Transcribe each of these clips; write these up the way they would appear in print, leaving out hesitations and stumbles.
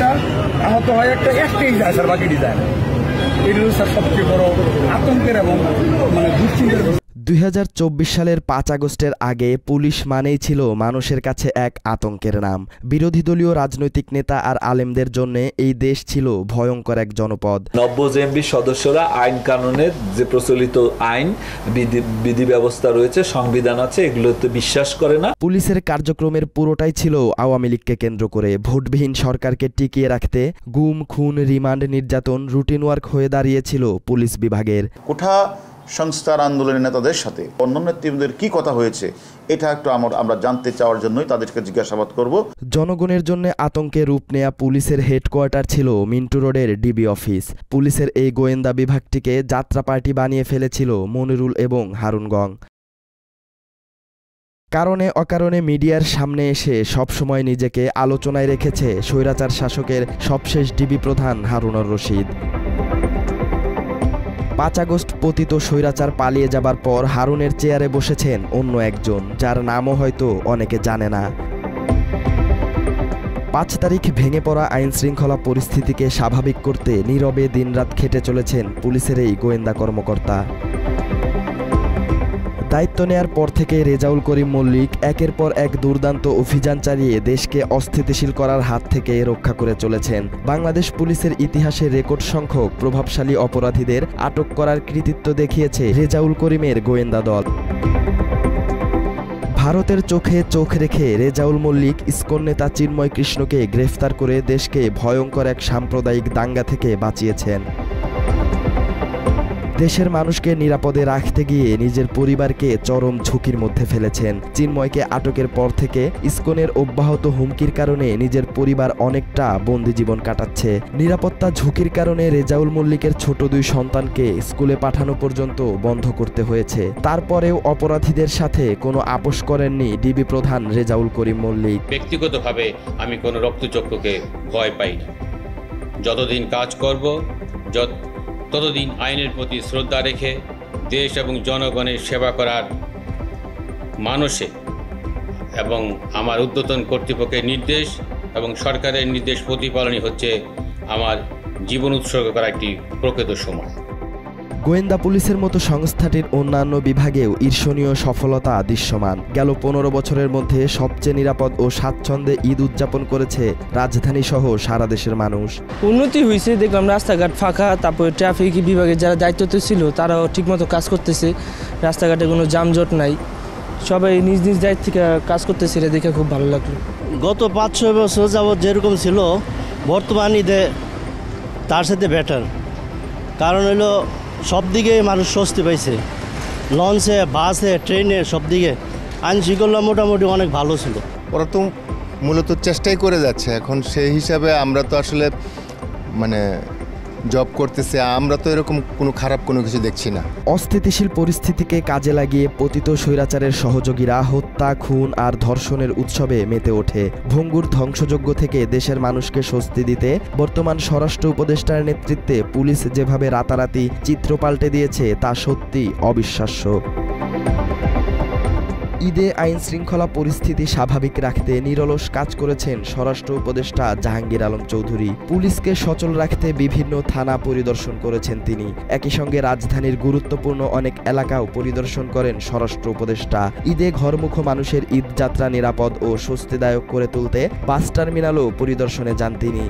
একটা আহত হয় একটাই যায় স্যার, বাকি ডিজাইন। এটা হচ্ছে স্যার সবচেয়ে বড় আতঙ্কের এবং মানে দুশ্চিন্তার। 2024 সালের 5 আগস্টের আগে পুলিশ মানেই ছিল মানুষের কাছে এক আতঙ্কের নাম। বিরোধী দলীয় রাজনৈতিক নেতা আর আলেমদের জন্য এই দেশ ছিল ভয়ঙ্কর এক জনপদ। 90 জেএমবি সদস্যরা আইন কানুনের যে প্রচলিত আইন বিধি ব্যবস্থা রয়েছে, সংবিধান আছে, এগুলোতে বিশ্বাস করে না। পুলিশের কার্যক্রমের পুরোটাই ছিল আওয়ামী লীগকে কেন্দ্র করে। ভোটবিহীন সরকারকে টিকিয়ে রাখতে গুম, খুন, রিমান্ড, নির্যাতন রুটিন ওয়ার্ক হয়ে দাঁড়িয়েছিল পুলিশ বিভাগের। কোঠা সংস্কার আন্দোলনের নেতাদের সাথে অন্যান্য নেতৃবৃন্দের কি কথা হয়েছে, এটা একটু আমরা জানতে চাওয়ার জন্যই তাদেরকে জিজ্ঞাসাবাদ করব। জনগণের জন্য আতঙ্কে রূপ নেয়া পুলিশের হেডকোয়ার্টার ছিল মিন্টু রোডের ডিবি অফিস। পুলিশের এই গোয়েন্দা বিভাগটিকে যাত্রা পার্টি বানিয়ে ফেলেছিল মনিরুল এবং হারুন গং। কারণে অকারণে মিডিয়ার সামনে এসে সবসময় নিজেকে আলোচনায় রেখেছে স্বৈরাচার শাসকের সবশেষ ডিবি প্রধান হারুনুর রশিদ। 5 আগস্ট পতিত স্বৈরাচার পালিয়ে যাবার পর হারুনের চেয়ারে বসেছেন অন্য একজন, যার নামও হয়তো অনেকে জানে না। 5 তারিখ ভেঙে পড়া আইন শৃঙ্খলা পরিস্থিতিকে স্বাভাবিক করতে নীরবে দিনরাত খেটে চলেছেন পুলিশের এই গোয়েন্দা কর্মকর্তা। দায়িত্ব নেয়ার পর থেকে রেজাউল করিম মল্লিক একের পর এক দুর্দান্ত অভিযান চালিয়ে দেশকে অস্থিতিশীল করার হাত থেকে রক্ষা করে চলেছেন। বাংলাদেশ পুলিশের ইতিহাসে রেকর্ড সংখ্যক প্রভাবশালী অপরাধীদের আটক করার কৃতিত্ব দেখিয়েছে রেজাউল করিমের গোয়েন্দা দল। ভারতের চোখে চোখ রেখে রেজাউল মল্লিক ইসকন নেতা চিন্ময় কৃষ্ণকে গ্রেফতার করে দেশকে ভয়ঙ্কর এক সাম্প্রদায়িক দাঙ্গা থেকে বাঁচিয়েছেন। দেশের মানুষকে নিরাপদে রাখতে গিয়ে নিজের পরিবারকে চরম ঝুঁকির মধ্যে ফেলেছেন। চিন্ময়কে আটকের পর থেকে ইসকনের অব্যাহত হুমকির কারণে নিজের পরিবার অনেকটা বন্দি জীবন কাটাচ্ছে। নিরাপত্তা ঝুঁকির কারণে রেজাউল মল্লিকের ছোট 2 সন্তানকে স্কুলে পাঠানো পর্যন্ত বন্ধ করতে হয়েছে। তারপরেও অপরাধীদের সাথে কোনো আপোষ করেননি ডিবি প্রধান রেজাউল করিম মল্লিক। ব্যক্তিগতভাবে আমি কোনো রক্তচক্ষুকে ভয় পাই না। যতদিন কাজ করব, ততদিন আইনের প্রতি শ্রদ্ধা রেখে দেশ এবং জনগণের সেবা করার মানসে এবং আমার ঊর্ধ্বতন কর্তৃপক্ষের নির্দেশ এবং সরকারের নির্দেশ প্রতিপালনই হচ্ছে আমার জীবন উৎসর্গ করা একটি প্রকৃত সময়। গোয়েন্দা পুলিশের মতো সংস্থাটির অন্যান্য বিভাগেও ঈর্ষণীয় সফলতা দৃশ্যমান। গেল 15 বছরের মধ্যে সবচেয়ে নিরাপদ ও স্বাচ্ছন্দ্যে ঈদ উদযাপন করেছে রাজধানী সহ সারা দেশের মানুষ। উন্নতি হয়েছে, দেখলাম রাস্তাঘাট ফাঁকা, তারপরে ট্রাফিক বিভাগে যারা দায়িত্বতে ছিল তারাও ঠিকমতো কাজ করতেছে, রাস্তাঘাটে কোনো যানজট নাই, সবাই নিজ নিজ দায়িত্ব থেকে কাজ করতেছে, এটা দেখে খুব ভালো লাগলো। গত 5-6 বছর যাবৎ যেরকম ছিল বর্তমান ঈদে তার সাথে বেটার। কারণ হলো সব দিকে মানুষ স্বস্তি পাইছে, লঞ্চে, বাসে, ট্রেনে, সব দিকে আইন শৃঙ্খলা মোটামুটি অনেক ভালো ছিল। ওরা তো মূলত চেষ্টাই করে যাচ্ছে। এখন সেই হিসাবে আমরা তো আসলে মানে জব করতেছে, আমরা তো এরকম কোনো খারাপ কোনো কিছু দেখছি না। অস্থিতিশীল পরিস্থিতিকে কাজে লাগিয়ে পতিত স্বৈরাচারের সহযোগীরা হত্যা, খুন আর ধর্ষণের উৎসবে মেতে ওঠে। ভঙ্গুর ধ্বংসযজ্ঞ থেকে দেশের মানুষকে স্বস্তি দিতে বর্তমান স্বরাষ্ট্র উপদেষ্টার নেতৃত্বে পুলিশ যেভাবে রাতারাতি চিত্র পাল্টে দিয়েছে তা সত্যি অবিশ্বাস্য। ঈদে আইন শৃঙ্খলা পরিস্থিতি স্বাভাবিক রাখতে নিরলস কাজ করেছেন স্বরাষ্ট্র উপদেষ্টা জাহাঙ্গীর আলম চৌধুরী। পুলিশকে সচল রাখতে বিভিন্ন থানা পরিদর্শন করেছেন তিনি। একই সঙ্গে রাজধানীর গুরুত্বপূর্ণ অনেক এলাকাও পরিদর্শন করেন স্বরাষ্ট্র উপদেষ্টা। ঈদে ঘরমুখ মানুষের ঈদযাত্রা নিরাপদ ও স্বস্তিদায়ক করে তুলতে বাস টার্মিনালও পরিদর্শনে যান তিনি।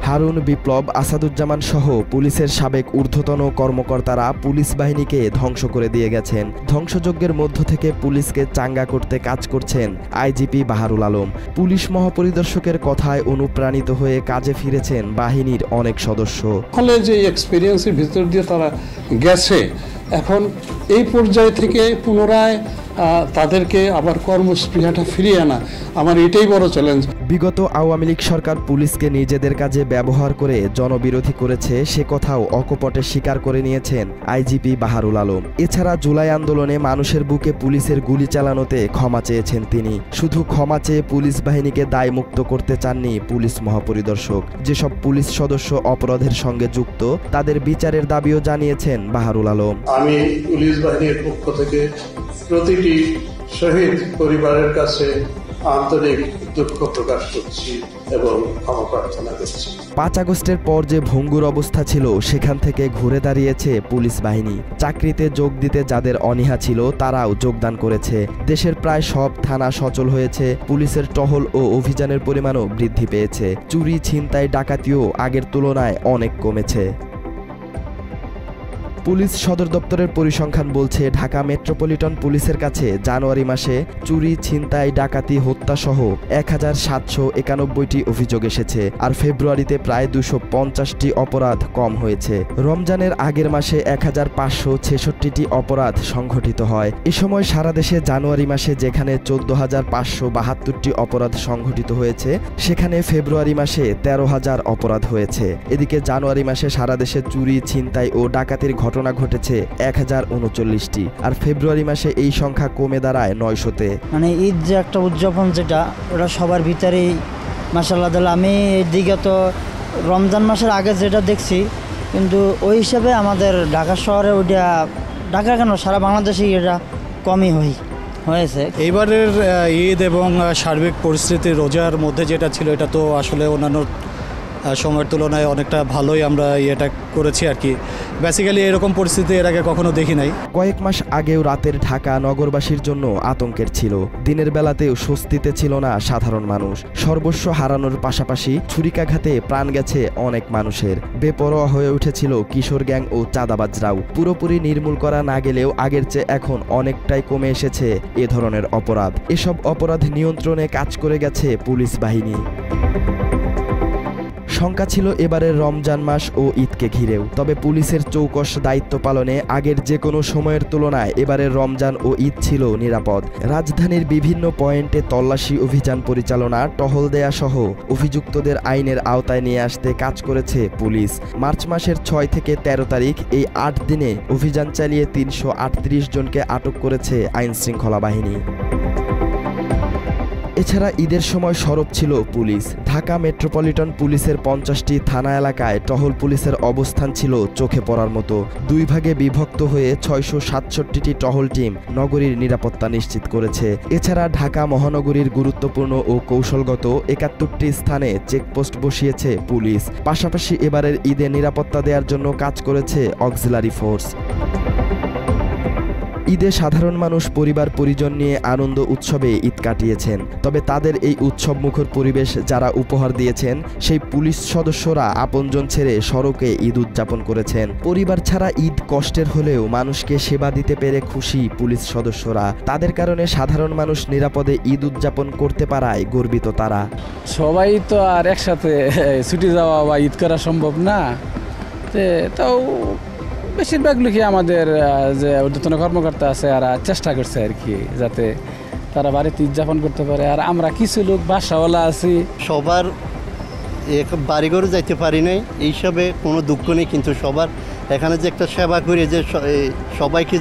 হারুন, বিপ্লব, আসাদুজ্জামান সহ পুলিশের সাবেক ঊর্ধ্বতন কর্মকর্তারা পুলিশ বাহিনীকে ধ্বংস করে দিয়ে গেছেন। ধ্বংসযজ্ঞের মধ্য থেকে পুলিশকে চাঙ্গা করতে কাজ করছেন আইজিপি বাহারুল আলম। পুলিশ মহাপরিদর্শকের কথায় অনুপ্রাণিত হয়ে কাজে ফিরেছেন বাহিনীর অনেক সদস্য। ফলে যে এক্সপিরিয়েন্সের ভিতর দিয়ে তারা গেছে, এখন এই পর্যায় থেকে পুনরায় তাদেরকে আবার কর্মস্পৃহাটা ফিরিয়ে আনা আমার এটাই বড় চ্যালেঞ্জ। বিগত আওয়ামী লীগ সরকার পুলিশকে নিজেদের কাজে ব্যবহার করে জনবিরোধী করেছে, সে কথাও অকপটে স্বীকার করে নিয়েছেন আইজিপি বাহারুল আলম। এছাড়া জুলাই আন্দোলনে মানুষের বুকে পুলিশের গুলি চালানোতে ক্ষমা চেয়েছেন তিনি। শুধু ক্ষমা চেয়ে পুলিশ বাহিনীকে দায়মুক্ত করতে চাননি পুলিশ মহাপরিদর্শক। যেসব পুলিশ সদস্য অপরাধের সঙ্গে যুক্ত তাদের বিচারের দাবিও জানিয়েছেন বাহারুল আলম। আমি পুলিশ বাহিনীর পক্ষ থেকে প্রতিটি শহীদ পরিবারের কাছে আন্তরিক দুঃখ প্রকাশ করছি এবং ক্ষমা প্রার্থনা করছি। 5 আগস্টের পর যে ভঙ্গুর অবস্থা ছিল সেখান থেকে ঘুরে দাঁড়িয়েছে পুলিশ বাহিনী। চাকরিতে যোগ দিতে যাদের অনীহা ছিল তারাও যোগদান করেছে। দেশের প্রায় সব থানা সচল হয়েছে, পুলিশের টহল ও অভিযানের পরিমাণও বৃদ্ধি পেয়েছে। চুরি, ছিনতাই, ডাকাতিও আগের তুলনায় অনেক কমেছে। পুলিশ সদর দপ্তরের পরিসংখ্যান বলছে ঢাকা মেট্রোপলিটন পুলিশের কাছে জানুয়ারি মাসে চুরি, ছিনতাই, ডাকাতি, হত্যাসহ 1791টি অভিযোগ এসেছে। আর ফেব্রুয়ারিতে প্রায় 250টি অপরাধ কম হয়েছে। রমজানের আগের মাসে 1566টি অপরাধ সংঘটিত হয়। এ সময় সারা দেশে জানুয়ারি মাসে যেখানে 14,572টি অপরাধ সংঘটিত হয়েছে, সেখানে ফেব্রুয়ারি মাসে 13,000 অপরাধ হয়েছে। এদিকে জানুয়ারি মাসে সারা দেশে চুরি, ছিনতাই ও ডাকাতির ঘটনা ঘটেছে 1039টি। আর ফেব্রুয়ারি মাসে এই সংখ্যা কমে দাঁড়ায় 900-তে। মানে ঈদ যে একটা উদযাপন, যেটা ওটা সবার ভিতরেই মাশাআল্লাহ। আমি এদিকে তো রমজান মাসের আগে যেটা দেখছি, কিন্তু ওই হিসাবে আমাদের ঢাকা শহরে ওইটা, ঢাকা কেন সারা বাংলাদেশে এটা কমই হয়েছে। এইবারের ঈদ এবং সার্বিক পরিস্থিতি রোজার মধ্যে যেটা ছিল, এটা তো আসলে অন্যান্য সময়ের তুলনায় অনেকটা ভালোই আমরা এটা করেছি আর কি। বেসিক্যালি এরকম পরিস্থিতি এর আগে কখনো দেখি নাই। কয়েক মাস আগেও রাতের ঢাকা নগরবাসীর জন্য আতঙ্কের ছিল। দিনের বেলাতেও স্বস্তিতে ছিল না সাধারণ মানুষ। সর্বস্ব হারানোর পাশাপাশি ছুরিকাঘাতে প্রাণ গেছে অনেক মানুষের। বেপরোয়া হয়ে উঠেছিল কিশোর গ্যাং ও চাঁদাবাজরাও। পুরোপুরি নির্মূল করা না গেলেও আগের চেয়ে এখন অনেকটাই কমে এসেছে এ ধরনের অপরাধ। এসব অপরাধ নিয়ন্ত্রণে কাজ করে গেছে পুলিশ বাহিনী। শঙ্কা ছিল এবারের রমজান মাস ও ঈদকে ঘিরেও। তবে পুলিশের চৌকস দায়িত্ব পালনে আগের যে কোনো সময়ের তুলনায় এবারের রমজান ও ঈদ ছিল নিরাপদ। রাজধানীর বিভিন্ন পয়েন্টে তল্লাশি অভিযান পরিচালনা, টহল দেয়া সহ অভিযুক্তদের আইনের আওতায় নিয়ে আসতে কাজ করেছে পুলিশ। মার্চ মাসের 6 থেকে 13 তারিখ এই 8 দিনে অভিযান চালিয়ে 338 জনকে আটক করেছে আইনশৃঙ্খলা বাহিনী। এছাড়া ঈদের সময় সরব ছিল পুলিশ। ঢাকা মেট্রোপলিটন পুলিশের 50টি থানা এলাকায় টহল পুলিশের অবস্থান ছিল চোখে পড়ার মতো। 2 ভাগে বিভক্ত হয়ে 667টি টহল টিম নগরীর নিরাপত্তা নিশ্চিত করেছে। এছাড়া ঢাকা মহানগরীর গুরুত্বপূর্ণ ও কৌশলগত 71টি স্থানে চেকপোস্ট বসিয়েছে পুলিশ। পাশাপাশি এবারের ঈদে নিরাপত্তা দেওয়ার জন্য কাজ করেছে অক্সিলারি ফোর্স। ঈদে সাধারণ মানুষ পরিবার পরিজন নিয়ে আনন্দ উৎসবে ঈদ কাটিয়েছেন। তবে তাদের এই উৎসবমুখর পরিবেশ যারা উপহার দিয়েছেন, সেই পুলিশ সদস্যরা আপনজন ছেড়ে সড়কে ঈদ উদযাপন করেছেন। পরিবার ছাড়া ঈদ কষ্টের হলেও মানুষকে সেবা দিতে পেরে খুশি পুলিশ সদস্যরা। তাদের কারণে সাধারণ মানুষ নিরাপদে ঈদ উদযাপন করতে পারায় গর্বিত তারা। সবাই তো আর একসাথে ছুটি যাওয়া বা ঈদ করা সম্ভব না, তাও বেশিরভাগ লোকই আমাদের যে ঊর্ধ্বতন কর্মকর্তা আছে এরা চেষ্টা করছে আর কি, যাতে তারা বাড়িতে উদযাপন করতে পারে। আর আমরা কিছু লোক বাসাওয়ালা আছি, সবার বাড়িঘরে যাইতে পারি নাই, এই হিসাবে কোনো দুঃখ নেই। কিন্তু সবার এখানে যে একটা সেবা করে যে সবাইকে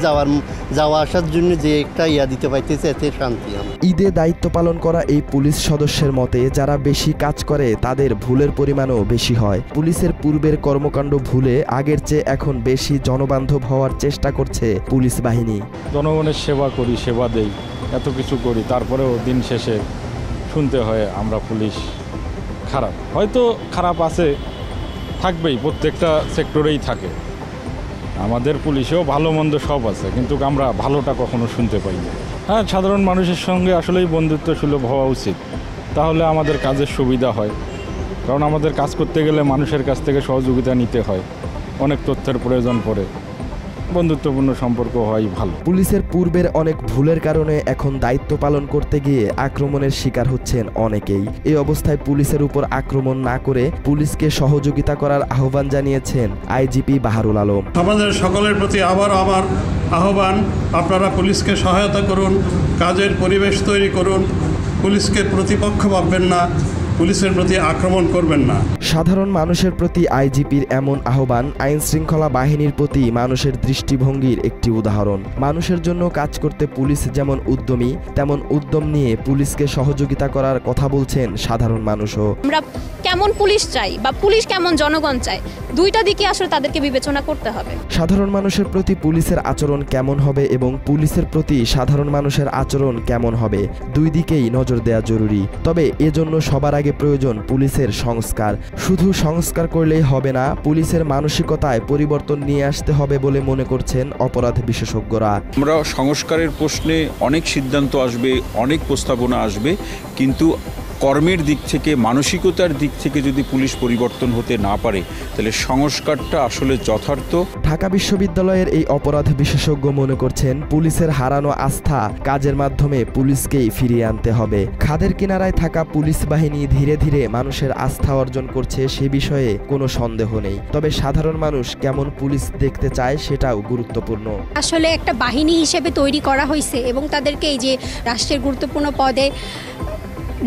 যাওয়া আসার জন্য যে একটা দিতে পাইতেছে, এতে শান্তি। ঈদে দায়িত্ব পালন করা এই পুলিশ সদস্যের মতে যারা বেশি কাজ করে তাদের ভুলের পরিমাণও বেশি হয়। পুলিশের পূর্বের কর্মকাণ্ড ভুলে আগের চেয়ে এখন বেশি জনবান্ধব হওয়ার চেষ্টা করছে পুলিশ বাহিনী। জনগণের সেবা করি, সেবা দেই, এত কিছু করি, তারপরেও দিন শেষে শুনতে হয় আমরা পুলিশ খারাপ। হয়তো খারাপ আছে, থাকবেই, প্রত্যেকটা সেক্টরেই থাকে। আমাদের পুলিশেও ভালো মন্দ সব আছে, কিন্তু আমরা ভালোটা কখনো শুনতে পাই না। হ্যাঁ, সাধারণ মানুষের সঙ্গে আসলেই বন্ধুত্ব সুলভ হওয়া উচিত, তাহলে আমাদের কাজের সুবিধা হয়। কারণ আমাদের কাজ করতে গেলে মানুষের কাছ থেকে সহযোগিতা নিতে হয়, অনেক তথ্যের প্রয়োজন পড়ে। বন্ধুত্বপূর্ণ সম্পর্ক হয় ভালো। পুলিশের পূর্বের অনেক ভুলের কারণে এখন দায়িত্ব পালন করতে গিয়ে আক্রমণের শিকার হচ্ছেন অনেকেই। এই অবস্থায় পুলিশের উপর আক্রমণ না করে পুলিশকে সহযোগিতা করার আহ্বান জানিয়েছেন আইজিপি বাহারুল আলম। আমাদের সকলের প্রতি আবার আমার আহ্বান, আপনারা পুলিশকে সহায়তা করুন, কাজের পরিবেশ তৈরি করুন, পুলিশকে প্রতিপক্ষ ভাববেন না, পুলিশের প্রতি আক্রমণ করবেন না। সাধারণ মানুষের প্রতি আইজিপির এমন আহ্বান আইন শৃঙ্খলা বাহিনীর প্রতি মানুষের দৃষ্টিভঙ্গির একটি উদাহরণ। মানুষের জন্য কাজ করতে পুলিশ যেমন উদ্যমী, তেমন উদ্যম নিয়ে পুলিশকে সহযোগিতা করার কথা বলছেন সাধারণ মানুষও। আমরা কেমন পুলিশ চাই বা পুলিশ কেমন জনগণ চাই, দুইটা দিকে আসলে তাদেরকে বিবেচনা করতে হবে। সাধারণ মানুষের প্রতি পুলিশের আচরণ কেমন হবে এবং পুলিশের প্রতি সাধারণ মানুষের আচরণ কেমন হবে, দুই দিকেই নজর দেওয়া জরুরি। তবে এজন্য সবার আগে প্রয়োজন পুলিশের সংস্কার। শুধু সংস্কার করলেই হবে না, পুলিশের মানসিকতায় পরিবর্তন নিয়ে আসতে হবে বলে মনে করছেন অপরাধ বিশেষজ্ঞরা। আমরা সংস্কারের প্রশ্নে অনেক সিদ্ধান্ত আসবে, অনেক প্রস্তাবনা আসবে, কিন্তু কর্মের দিক থেকে, মানসিকতার দিক থেকে যদি পুলিশ পরিবর্তন হতে না পারে তাহলে সংস্কারটা আসলে যথার্থ। ঢাকা বিশ্ববিদ্যালয়ের এই অপরাধ বিশেষজ্ঞ মনে করছেন পুলিশের হারানো আস্থা কাজের মাধ্যমে পুলিশকেই ফিরিয়ে আনতে হবে। খাদের কিনারায় থাকা পুলিশ বাহিনী ধীরে ধীরে মানুষের আস্থা অর্জন করছে, সে বিষয়ে কোনো সন্দেহ নেই। তবে সাধারণ মানুষ কেমন পুলিশ দেখতে চায় সেটাও গুরুত্বপূর্ণ। আসলে একটা বাহিনী হিসেবে তৈরি করা হয়েছে এবং তাদেরকে এই যে রাষ্ট্রের গুরুত্বপূর্ণ পদে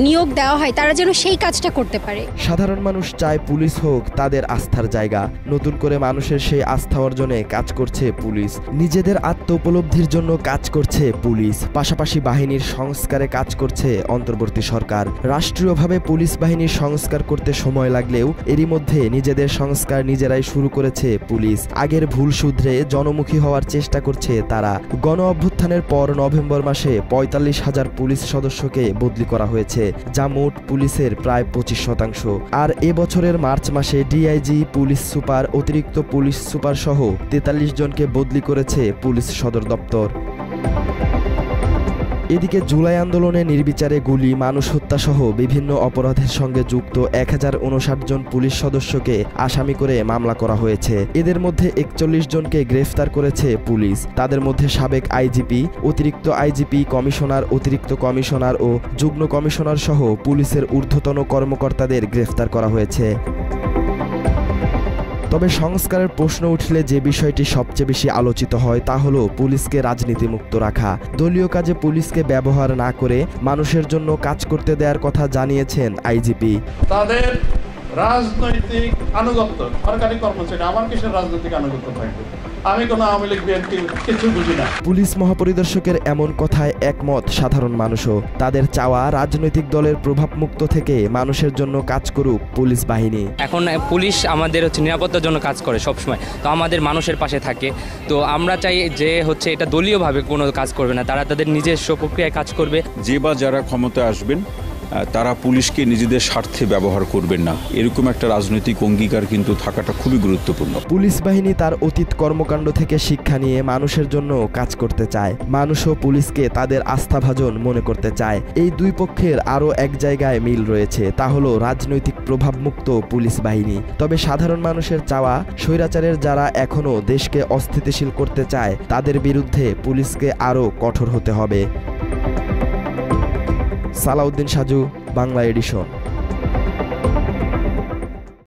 নিয়োগ দেওয়া হয়, তারা যেন সেই কাজটা করতে পারে। সাধারণ মানুষ চায় পুলিশ হোক তাদের আস্থার জায়গা। নতুন করে মানুষের সেই আস্থা অর্জনে কাজ করছে পুলিশ, নিজেদের আত্ম উপলব্ধির জন্য কাজ করছে পুলিশ, পাশাপাশি বাহিনীর সংস্কারে কাজ করছে অন্তর্বর্তী সরকার। রাষ্ট্রীয়ভাবে পুলিশ বাহিনীর সংস্কার করতে সময় লাগলেও এরই মধ্যে নিজেদের সংস্কার নিজেরাই শুরু করেছে পুলিশ। আগের ভুল শুধরে জনমুখী হওয়ার চেষ্টা করছে তারা। গণ অভ্যুত্থানের পর নভেম্বর মাসে ৪৫,০০০ পুলিশ সদস্যকে বদলি করা হয়েছে, যা মোট পুলিশের প্রায় ২৫%। আর এবছরের মার্চ মাসে ডিআইজি, পুলিশ সুপার, অতিরিক্ত পুলিশ সুপার সহ ৪৩ জনকে বদলি করেছে পুলিশ সদর দপ্তর। এদিকে জুলাই আন্দোলনে নির্বিচারে গুলি, মানুষ হত্যা সহ বিভিন্ন অপরাধের সঙ্গে যুক্ত ১০৫৯ জন পুলিশ সদস্যকে আসামি করে মামলা করা হয়েছে। এদের মধ্যে ৪১ জনকে গ্রেফতার করেছে পুলিশ। তাদের মধ্যে সাবেক আইজিপি, অতিরিক্ত আইজিপি, কমিশনার, অতিরিক্ত কমিশনার ও যুগ্ম কমিশনার সহ পুলিশের ঊর্ধ্বতন কর্মকর্তাদের গ্রেফতার করা হয়েছে। তবে সংস্কারের প্রশ্ন উঠলে যে বিষয়টি সবচেয়ে বেশি আলোচিত হয় তা হলো পুলিশকে রাজনীতিমুক্ত রাখা। দলীয় কাজে পুলিশকে ব্যবহার না করে মানুষের জন্য কাজ করতে দেওয়ার কথা জানিয়েছেন আইজিপি। তাদের রাজনৈতিক আনুগত্য, সরকারি কর্মচারী, আমার কিসের রাজনৈতিক আনুগত্য থাকবে? আমি কোনো আওয়ামী লীগ বিএনপি কিছু বুঝি না। পুলিশ মহাপরিদর্শকের এমন কথায় একমত সাধারণ মানুষও। তাদের চাওয়া রাজনৈতিক দলের প্রভাবমুক্ত থেকে মানুষের জন্য কাজ করুক পুলিশ বাহিনী। এখন পুলিশ আমাদের নিরাপত্তার জন্য কাজ করে সবসময়, তো আমাদের মানুষের পাশে থাকে। তো আমরা চাই যে এটা দলীয়ভাবে কোনো কাজ করবে না, তারা তাদের নিজস্ব প্রক্রিয়ায় কাজ করবে। যে বা যারা ক্ষমতায় আসবেন তারা পুলিশকে নিজেদের স্বার্থে ব্যবহার করবেন না, এরকম একটা রাজনৈতিক অঙ্গীকার কিন্তু থাকাটা খুবই গুরুত্বপূর্ণ। পুলিশ বাহিনী তার অতীত কর্মকাণ্ড থেকে শিক্ষা নিয়ে মানুষের জন্য কাজ করতে চায়। মানুষও পুলিশকে তাদের আস্থাভাজন মনে করতে চায়। এই দুই পক্ষের আরও এক জায়গায় মিল রয়েছে, তা হলো রাজনৈতিক প্রভাবমুক্ত পুলিশ বাহিনী। তবে সাধারণ মানুষের চাওয়া, স্বৈরাচারের যারা এখনও দেশকে অস্থিতিশীল করতে চায় তাদের বিরুদ্ধে পুলিশকে আরও কঠোর হতে হবে। সালাউদ্দিন সাজু, বাংলা এডিশন।